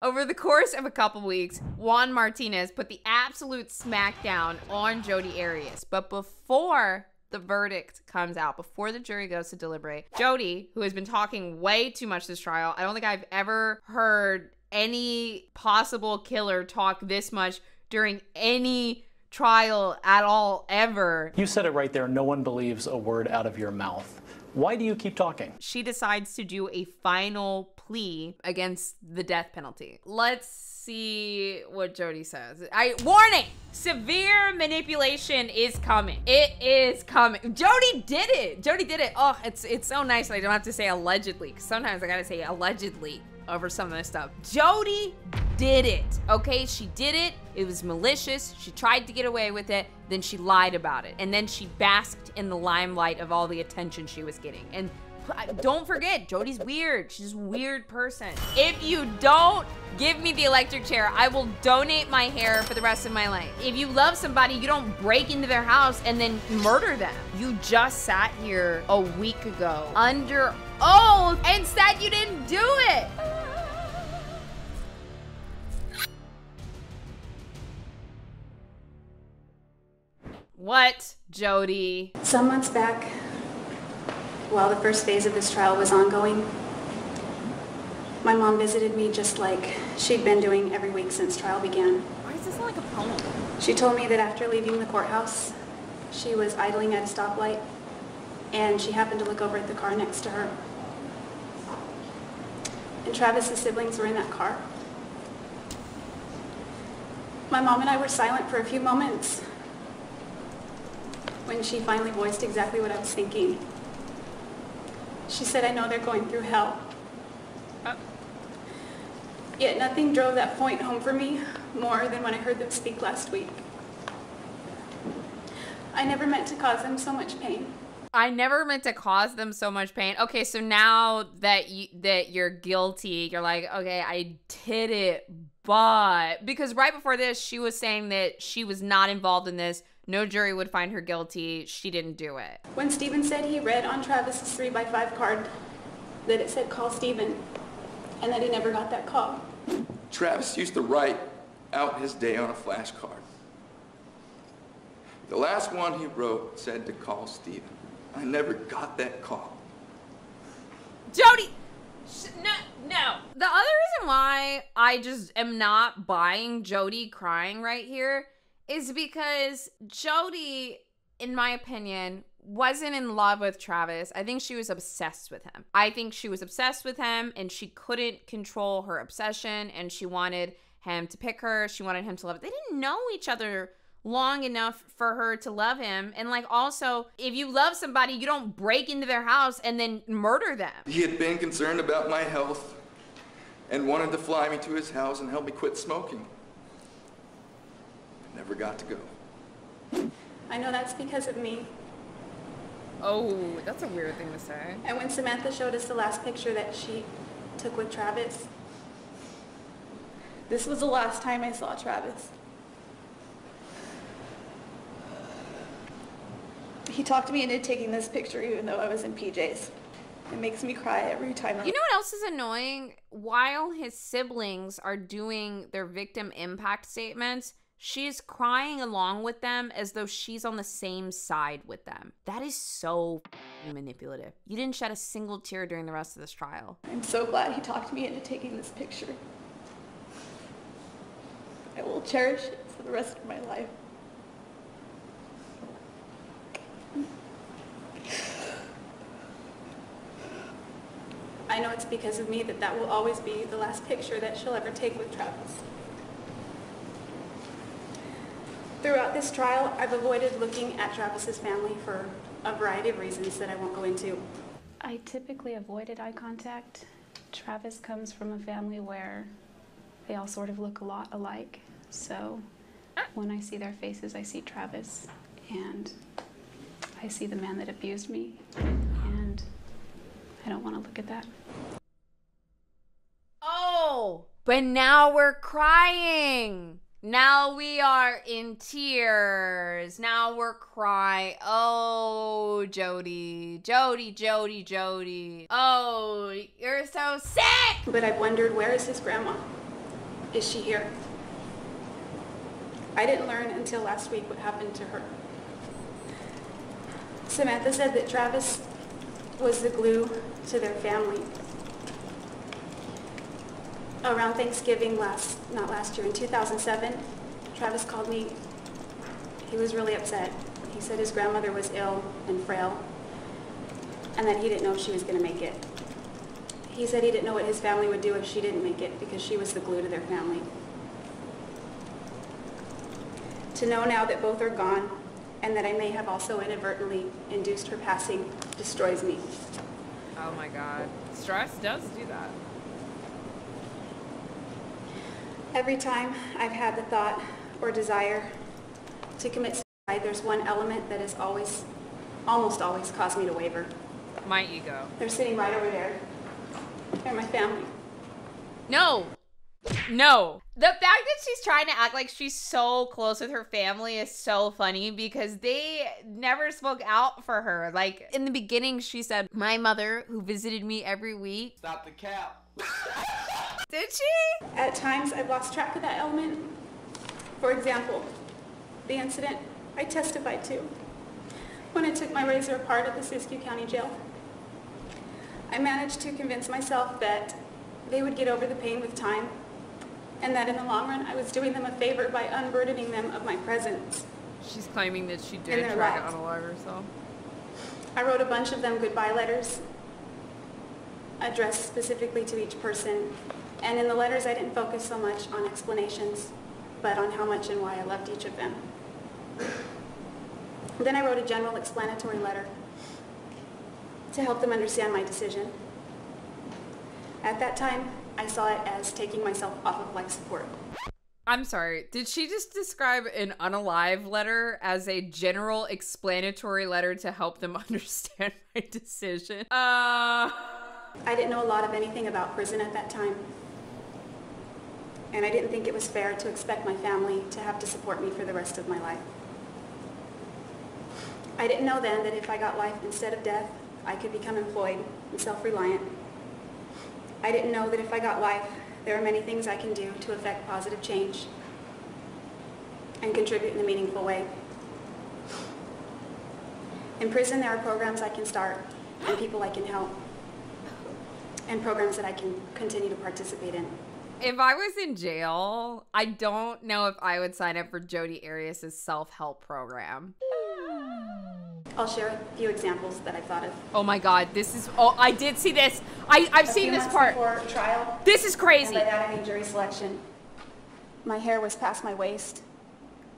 Over the course of a couple weeks, Juan Martinez put the absolute smackdown on Jodi Arias. But before the verdict comes out, before the jury goes to deliberate, Jodi, who has been talking way too much this trial, I don't think I've ever heard any possible killer talk this much during any trial at all, ever. You said it right there. No one believes a word out of your mouth. Why do you keep talking? She decides to do a final plea against the death penalty. Let's see what Jodi says. Warning! Severe manipulation is coming. It is coming. Jodi did it. Jodi did it. Oh, it's so nice that I don't have to say allegedly, because sometimes I gotta say allegedly over some of this stuff. Jodi did it, okay? She did it. It was malicious. She tried to get away with it. Then she lied about it. And then she basked in the limelight of all the attention she was getting. And don't forget, Jodi's weird. She's a weird person. If you don't give me the electric chair, I will donate my hair for the rest of my life. If you love somebody, you don't break into their house and then murder them. You just sat here a week ago under oath and said you didn't do it. What, Jodi? Some months back, while the first phase of this trial was ongoing, my mom visited me just like she'd been doing every week since trial began. Why does this sound like a poem? She told me that after leaving the courthouse, she was idling at a stoplight, and she happened to look over at the car next to her. And Travis's siblings were in that car. My mom and I were silent for a few moments when she finally voiced exactly what I was thinking. She said, "I know they're going through hell." Yet nothing drove that point home for me more than when I heard them speak last week. I never meant to cause them so much pain. I never meant to cause them so much pain. Okay, so now that you're guilty, you're like, okay, I did it, but because right before this, she was saying that she was not involved in this. No jury would find her guilty. She didn't do it. When Steven said he read on Travis's 3x5 card that it said call Steven, and that he never got that call. Travis used to write out his day on a flashcard. The last one he wrote said to call Steven. I never got that call. Jodi! No. The other reason why I just am not buying Jodi crying right here is because Jodi, in my opinion, wasn't in love with Travis. I think she was obsessed with him. I think she was obsessed with him and she couldn't control her obsession and she wanted him to pick her. She wanted him to love her. They didn't know each other long enough for her to love him. And like also, if you love somebody, you don't break into their house and then murder them. He had been concerned about my health and wanted to fly me to his house and help me quit smoking. I never got to go. I know that's because of me. Oh, that's a weird thing to say. And when Samantha showed us the last picture that she took with Travis, this was the last time I saw Travis. He talked me into taking this picture even though I was in PJs. It makes me cry every time. You know what else is annoying? While his siblings are doing their victim impact statements, she's crying along with them as though she's on the same side with them. That is so manipulative. You didn't shed a single tear during the rest of this trial. I'm so glad he talked me into taking this picture. I will cherish it for the rest of my life. I know it's because of me that will always be the last picture that she'll ever take with Travis. Throughout this trial, I've avoided looking at Travis's family for a variety of reasons that I won't go into. I typically avoided eye contact. Travis comes from a family where they all sort of look a lot alike. So when I see their faces, I see Travis and I see the man that abused me, and I don't want to look at that. Oh, but now we're crying. Now we are in tears. Now we're crying. Oh, Jodi. Oh, you're so sick. But I've wondered, where is his grandma? Is she here? I didn't learn until last week what happened to her. Samantha said that Travis was the glue to their family. Around Thanksgiving not last year, in 2007, Travis called me. He was really upset. He said his grandmother was ill and frail, and that he didn't know if she was going to make it. He said he didn't know what his family would do if she didn't make it, because she was the glue to their family. To know now that both are gone, and that I may have also inadvertently induced her passing, destroys me. Oh my God. Stress does do that. Every time I've had the thought or desire to commit suicide, there's one element that has almost always caused me to waver. My ego. They're sitting right over there. They're my family. No. No. The fact that she's trying to act like she's so close with her family is so funny, because they never spoke out for her. Like, in the beginning, she said, my mother, who visited me every week. Stop the cap. Did she? At times, I've lost track of that element. For example, the incident I testified to when I took my razor apart at the Siskiyou County Jail. I managed to convince myself that they would get over the pain with time, and that in the long run, I was doing them a favor by unburdening them of my presence. She's claiming that she In did their try to lives. unalive herself. I wrote a bunch of them goodbye letters, addressed specifically to each person, and in the letters I didn't focus so much on explanations, but on how much and why I loved each of them. Then I wrote a general explanatory letter to help them understand my decision. At that time, I saw it as taking myself off of life support. I'm sorry. Did she just describe an unalive letter as a general explanatory letter to help them understand my decision? I didn't know a lot of anything about prison at that time. And I didn't think it was fair to expect my family to have to support me for the rest of my life. I didn't know then that if I got life instead of death, I could become employed and self-reliant. I didn't know that if I got life, there are many things I can do to affect positive change and contribute in a meaningful way. In prison, there are programs I can start and people I can help, and programs that I can continue to participate in. If I was in jail, I don't know if I would sign up for Jodi Arias' self-help program. I'll share a few examples that I thought of. Oh my God, this is, oh, I did see this. I've seen this part. Before trial, This is and crazy. by that I mean jury selection, my hair was past my waist,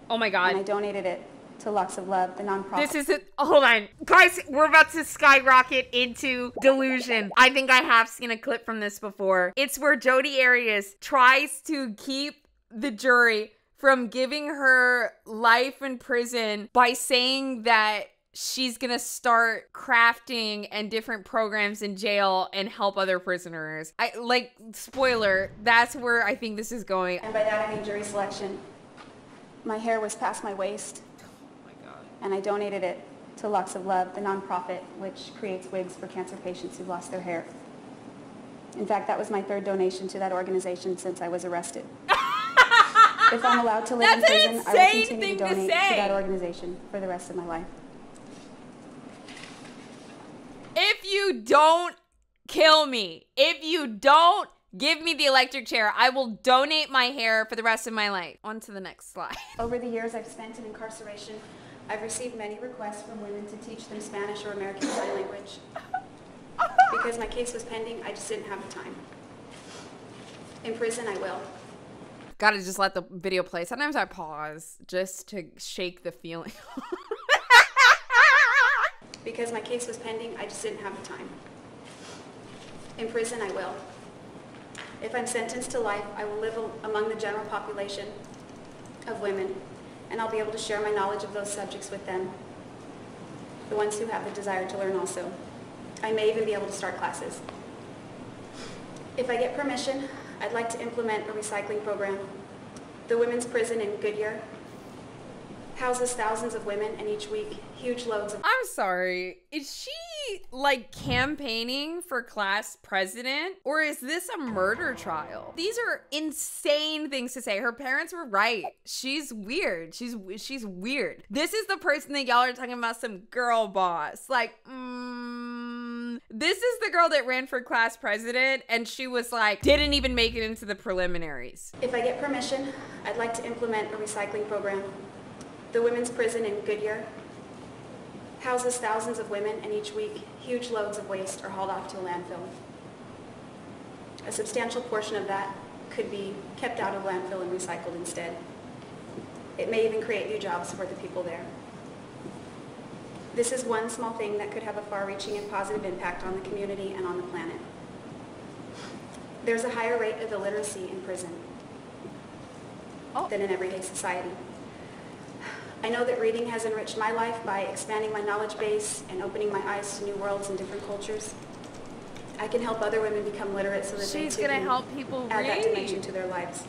Oh my and I God. donated it to Locks of Love, the nonprofit. This is it. Hold on. Guys, we're about to skyrocket into delusion. I think I have seen a clip from this before. It's where Jodi Arias tries to keep the jury from giving her life in prison by saying that she's gonna start crafting and different programs in jail and help other prisoners. Spoiler, that's where I think this is going. And by that I mean jury selection. My hair was past my waist, and I donated it to Locks of Love, the nonprofit which creates wigs for cancer patients who've lost their hair. In fact, that was my third donation to that organization since I was arrested. If I'm allowed to live in That's an prison, I will insane continue thing to to donate say. to that organization for the rest of my life. If you don't kill me, if you don't give me the electric chair, I will donate my hair for the rest of my life. On to the next slide. Over the years I've spent in incarceration, I've received many requests from women to teach them Spanish or American Sign Language. Because my case was pending, I just didn't have the time. In prison, I will. Gotta just let the video play. Sometimes I pause just to shake the feeling. Because my case was pending, I just didn't have the time. In prison, I will. If I'm sentenced to life, I will live among the general population of women, and I'll be able to share my knowledge of those subjects with them, the ones who have the desire to learn also. I may even be able to start classes. If I get permission, I'd like to implement a recycling program. The women's prison in Goodyear houses thousands of women, and each week, huge loads of... I'm sorry. Is she like campaigning for class president, or is this a murder trial? These are insane things to say. Her parents were right. She's weird. She's weird. This is the person that y'all are talking about, some girl boss. Like, this is the girl that ran for class president, and she was like, didn't even make it into the preliminaries. If I get permission, I'd like to implement a recycling program. The women's prison in Goodyear houses thousands of women, and each week, huge loads of waste are hauled off to a landfill. A substantial portion of that could be kept out of landfill and recycled instead. It may even create new jobs for the people there. This is one small thing that could have a far-reaching and positive impact on the community and on the planet. There's a higher rate of illiteracy in prison than in everyday society. I know that reading has enriched my life by expanding my knowledge base and opening my eyes to new worlds and different cultures. I can help other women become literate so that She's they too gonna can help people add that read. dimension to their lives.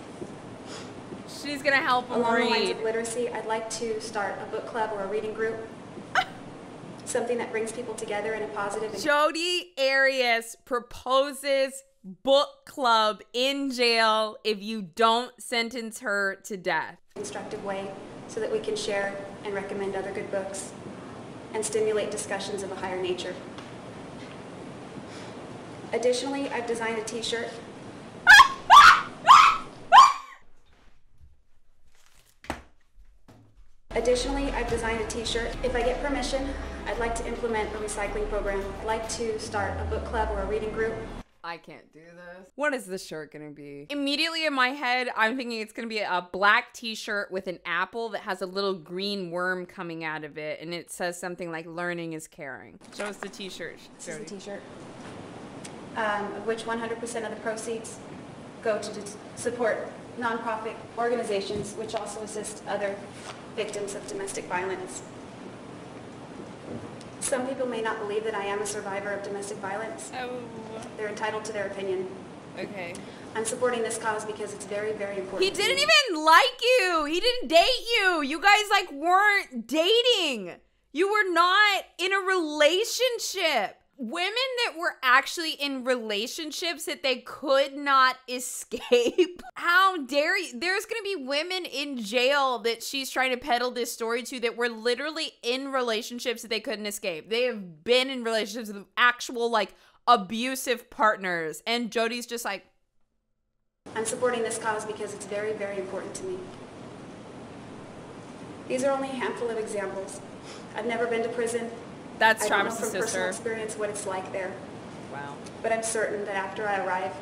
She's gonna help them Along the lines read. of literacy, I'd like to start a book club or a reading group. Something that brings people together in a positive and Jodi Arias proposes book club in jail if you don't sentence her to death. constructive way so that we can share and recommend other good books and stimulate discussions of a higher nature. Additionally, I've designed a t-shirt If I get permission, I'd like to implement a recycling program. I'd like to start a book club or a reading group. I can't do this. What is this shirt gonna be? Immediately in my head, I'm thinking it's gonna be a black t-shirt with an apple that has a little green worm coming out of it, and it says something like "learning is caring." Show us the t-shirt. This is a t-shirt, of which 100% of the proceeds go to support nonprofit organizations which also assist other victims of domestic violence. Some people may not believe that I am a survivor of domestic violence. Oh, They're entitled to their opinion. okay. I'm supporting this cause because it's very, very important. He didn't even like you. He didn't date you. You guys like weren't dating. You were not in a relationship. Women that were actually in relationships that they could not escape. How dare you? There's going to be women in jail that she's trying to peddle this story to that were literally in relationships that they couldn't escape. They have been in relationships with actual like abusive partners. And Jodi's just like, I'm supporting this cause because it's very, very important to me. These are only a handful of examples. I've never been to prison. that's I don't know Travis's from personal sister. experience what it's like there. Wow. But I'm certain that after I arrive,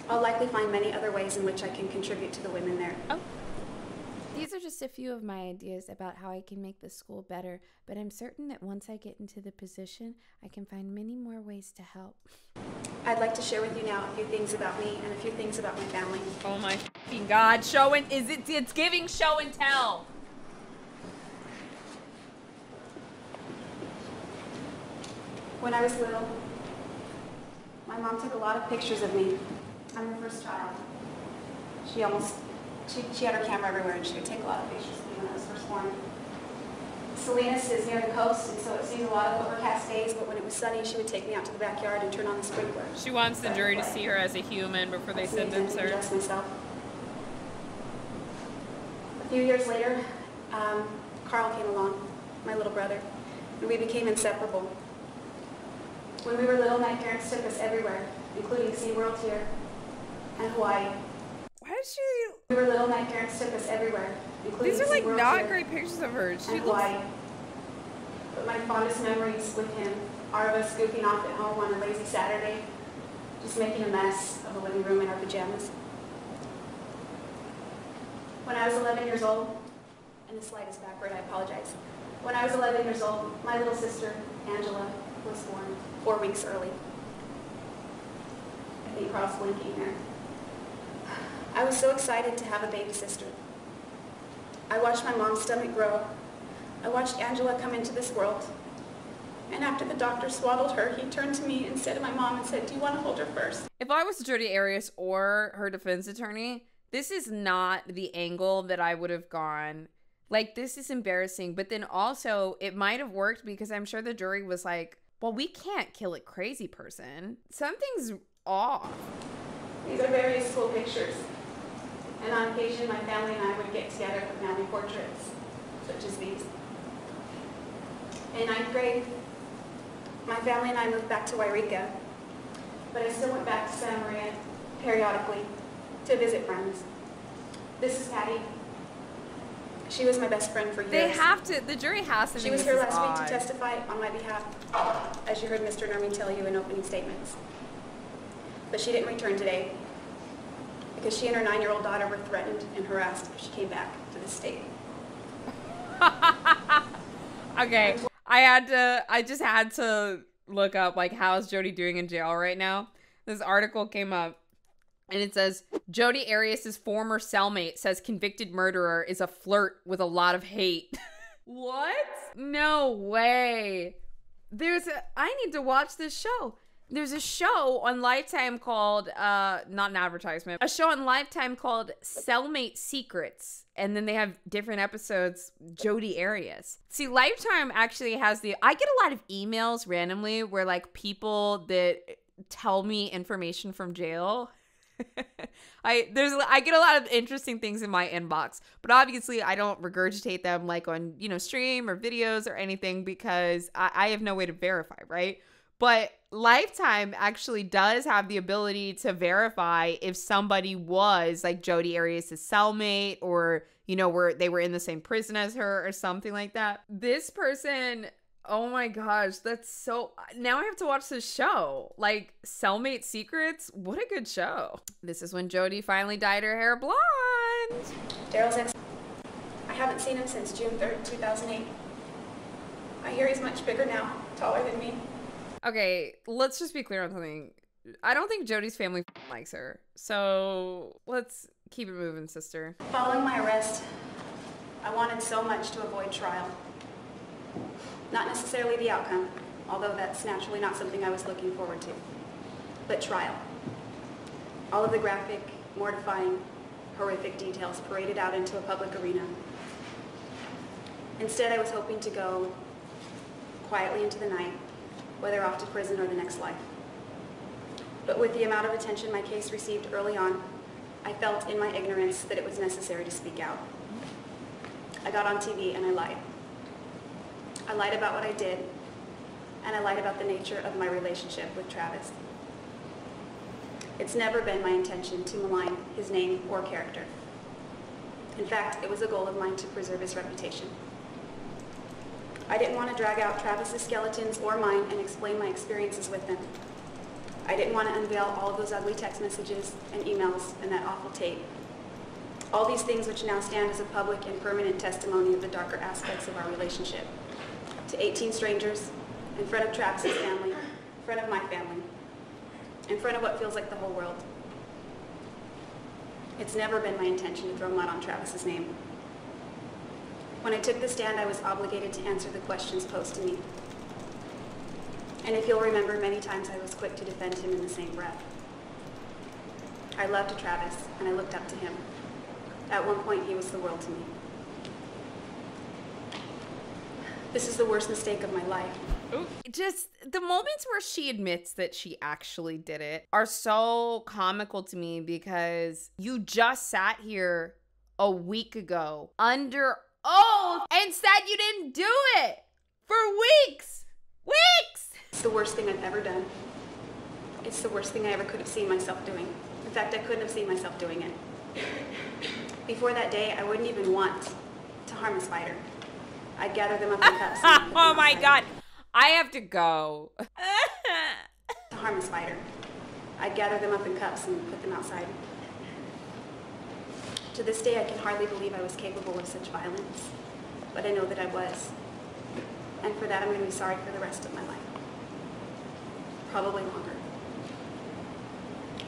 I'll likely find many other ways in which I can contribute to the women there. Oh. These are just a few of my ideas about how I can make the school better, but I'm certain that once I get into the position, I can find many more ways to help. I'd like to share with you now a few things about me and a few things about my family. Oh my fucking God, it's giving show and tell. When I was little, my mom took a lot of pictures of me. I'm her first child. She had her camera everywhere, and she would take a lot of pictures of me when I was first born. Salinas is near the coast, and so it seemed a lot of overcast days, but when it was sunny, she would take me out to the backyard and turn on the sprinkler. She wants the jury to see her as a human before they sentence her. Adjust myself. A few years later, Carl came along, my little brother, and we became inseparable. When we were little, my parents took us everywhere, including SeaWorld here and Hawaii. Why is she? When we were little, my parents took us everywhere, including These are like SeaWorld not here great pictures of her. She and looks. Hawaii. But my fondest memories with him are of us goofing off at home on a lazy Saturday, just making a mess of the living room in our pajamas. When I was 11 years old, and the slide is backward, I apologize. When I was 11 years old, my little sister, Angela, was born 4 weeks early. I think Carl's blinking there. I was so excited to have a baby sister. I watched my mom's stomach grow. I watched Angela come into this world. And after the doctor swaddled her, he turned to me and said to my mom and said, "Do you want to hold her first?" If I was Jodi Arias or her defense attorney, this is not the angle that I would have gone. Like, this is embarrassing. But then also, it might have worked because I'm sure the jury was like, Well, we can't kill a crazy person. Something's off. These are various school pictures. And on occasion, my family and I would get together for family portraits, such as these. In ninth grade, my family and I moved back to Wairika, but I still went back to Santa Maria periodically to visit friends. This is Patty. She was my best friend for years. They have to, the jury has to. She was here last week to testify on my behalf, as you heard Mr. Nermi tell you in opening statements. But she didn't return today because she and her 9-year-old daughter were threatened and harassed if she came back to the state. Okay, I just had to look up, like, how's Jodi doing in jail right now? This article came up, and it says, Jodi Arias' former cellmate says convicted murderer is a flirt with a lot of hate. What? No way. I need to watch this show. There's a show on Lifetime called, not an advertisement, a show on Lifetime called Cellmate Secrets. And then they have different episodes, Jodi Arias. See, Lifetime actually has I get a lot of emails randomly where, like, people that tell me information from jail. I get a lot of interesting things in my inbox, but obviously I don't regurgitate them, like, on, stream or videos or anything, because I have no way to verify, right? But Lifetime actually does have the ability to verify if somebody was, like, Jodi Arias' cellmate, or, where they were in the same prison as her or something like that. This person, oh my gosh, that's so... Now I have to watch this show. Like, Cellmate Secrets, what a good show. This is when Jodi finally dyed her hair blonde. Daryl's ex... I haven't seen him since June 3rd, 2008. I hear he's much bigger now, taller than me. Okay, let's just be clear on something. I don't think Jodi's family likes her. So let's keep it moving, sister. Following my arrest, I wanted so much to avoid trial. Not necessarily the outcome, although that's naturally not something I was looking forward to, but trial. All of the graphic, mortifying, horrific details paraded out into a public arena. Instead, I was hoping to go quietly into the night, whether off to prison or the next life. But with the amount of attention my case received early on, I felt in my ignorance that it was necessary to speak out. I got on TV and I lied. I lied about what I did, and I lied about the nature of my relationship with Travis. It's never been my intention to malign his name or character. In fact, it was a goal of mine to preserve his reputation. I didn't want to drag out Travis's skeletons or mine and explain my experiences with them. I didn't want to unveil all of those ugly text messages and emails and that awful tape. All these things which now stand as a public and permanent testimony of the darker aspects of our relationship. To 18 strangers, in front of Travis's family, in front of my family, in front of what feels like the whole world. It's never been my intention to throw mud on Travis's name. When I took the stand, I was obligated to answer the questions posed to me. And if you'll remember, many times I was quick to defend him in the same breath. I loved Travis, and I looked up to him. At one point, he was the world to me. This is the worst mistake of my life. Just the moments where she admits that she actually did it are so comical to me, because you just sat here a week ago under oath and said you didn't do it for weeks. It's the worst thing I've ever done. It's the worst thing I ever could have seen myself doing. In fact, I couldn't have seen myself doing it. Before that day, I wouldn't even want to harm a spider. I'd gather them up in cups. Oh my God. I have to go. To harm a spider. I'd gather them up in cups and put them outside. To this day, I can hardly believe I was capable of such violence. But I know that I was. And for that, I'm going to be sorry for the rest of my life. Probably longer.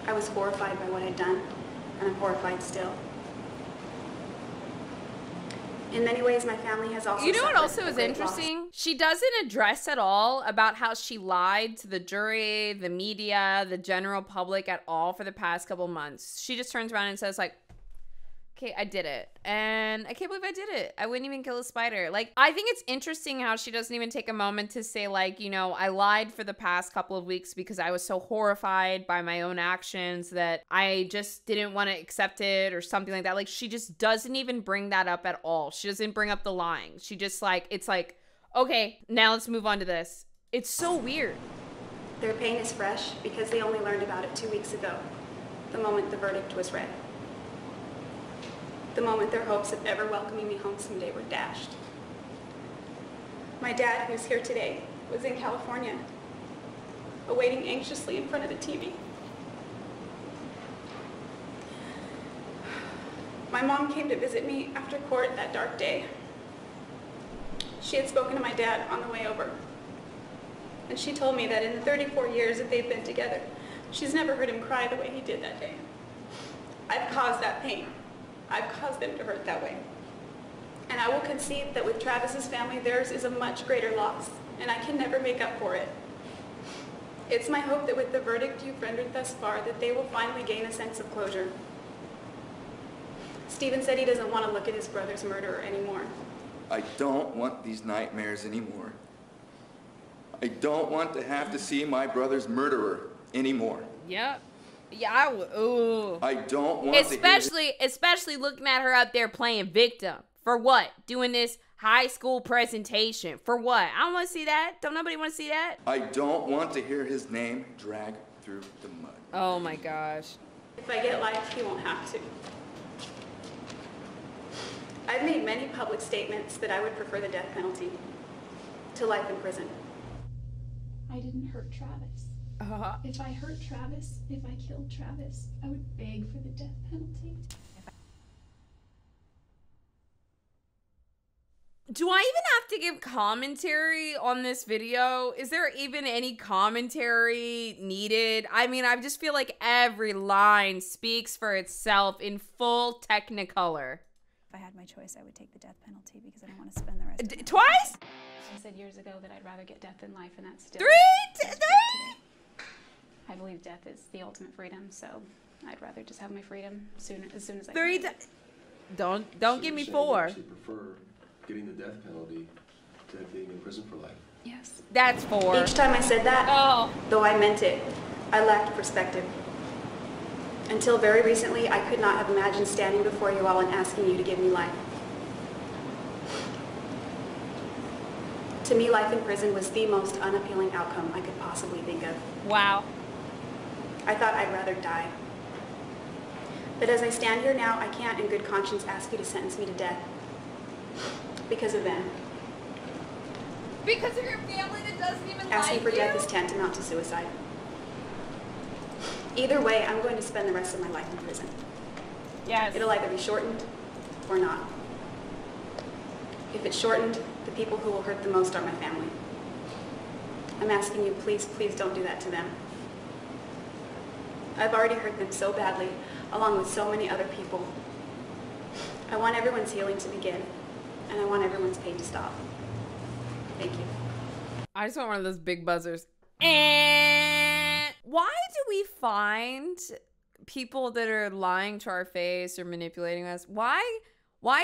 I was horrified by what I'd done, and I'm horrified still. In many ways, my family has also... You know what suffered also a is great interesting? loss. She doesn't address at all about how she lied to the jury, the media, the general public at all for the past couple months. She just turns around and says, like, okay, I did it. And I can't believe I did it. I wouldn't even kill a spider. Like, I think it's interesting how she doesn't even take a moment to say, like, you know, I lied for the past couple of weeks because I was so horrified by my own actions that I just didn't want to accept it or something like that. Like, she just doesn't even bring that up at all. She doesn't bring up the lying. She just, like, it's like, okay, now let's move on to this. It's so weird. Their pain is fresh because they only learned about it 2 weeks ago, the moment the verdict was read. The moment their hopes of ever welcoming me home someday were dashed. My dad, who's here today, was in California, awaiting anxiously in front of the TV. My mom came to visit me after court that dark day. She had spoken to my dad on the way over, and she told me that in the 34 years that they've been together, she's never heard him cry the way he did that day. I've caused that pain. I've caused them to hurt that way. And I will concede that with Travis's family, theirs is a much greater loss, and I can never make up for it. It's my hope that with the verdict you've rendered thus far, that they will finally gain a sense of closure. Stephen said he doesn't want to look at his brother's murderer anymore. I don't want these nightmares anymore. I don't want to have to see my brother's murderer anymore. Yep. Yeah, ooh. I don't want especially looking at her up there playing victim. For what? Doing this high school presentation. For what? I don't want to see that. Don't nobody want to see that? I don't want to hear his name drag through the mud. Oh my gosh. If I get life, he won't have to. I've made many public statements that I would prefer the death penalty to life in prison. I didn't hurt Travis. If I hurt Travis, if I killed Travis, I would beg for the death penalty. Do I even have to give commentary on this video? Is there even any commentary needed? I mean, I just feel like every line speaks for itself in full Technicolor. If I had my choice, I would take the death penalty because I don't want to spend the rest of my life. Twice? I said years ago that I'd rather get death than life, and that's still Three? I believe death is the ultimate freedom, so I'd rather just have my freedom as soon as I Three can. Don't give me four. You actually prefer getting the death penalty to being in prison for life. Yes. That's four. Each time I said that, Oh. though I meant it, I lacked perspective. Until very recently, I could not have imagined standing before you all and asking you to give me life. To me, life in prison was the most unappealing outcome I could possibly think of. Wow. I thought I'd rather die. But as I stand here now, I can't in good conscience ask you to sentence me to death. Because of them. Because of your family that doesn't even Asking like for you? death is tantamount to suicide. Either way, I'm going to spend the rest of my life in prison. Yes. It'll either be shortened or not. If it's shortened, the people who will hurt the most are my family. I'm asking you, please, please don't do that to them. I've already hurt them so badly, along with so many other people. I want everyone's healing to begin, and I want everyone's pain to stop. Thank you. I just want one of those big buzzers. And why do we find people that are lying to our face or manipulating us? Why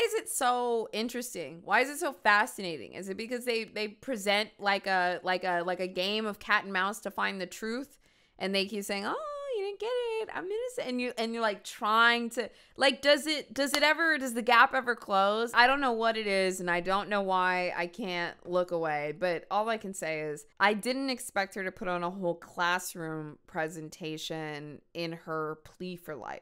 is it so interesting? Why is it so fascinating? Is it because they present like a game of cat and mouse to find the truth, and they keep saying, "Oh, you didn't get it. I'm innocent," and you're like trying to like, does the gap ever close? I don't know what it is, and I don't know why I can't look away. But all I can say is I didn't expect her to put on a whole classroom presentation in her plea for life.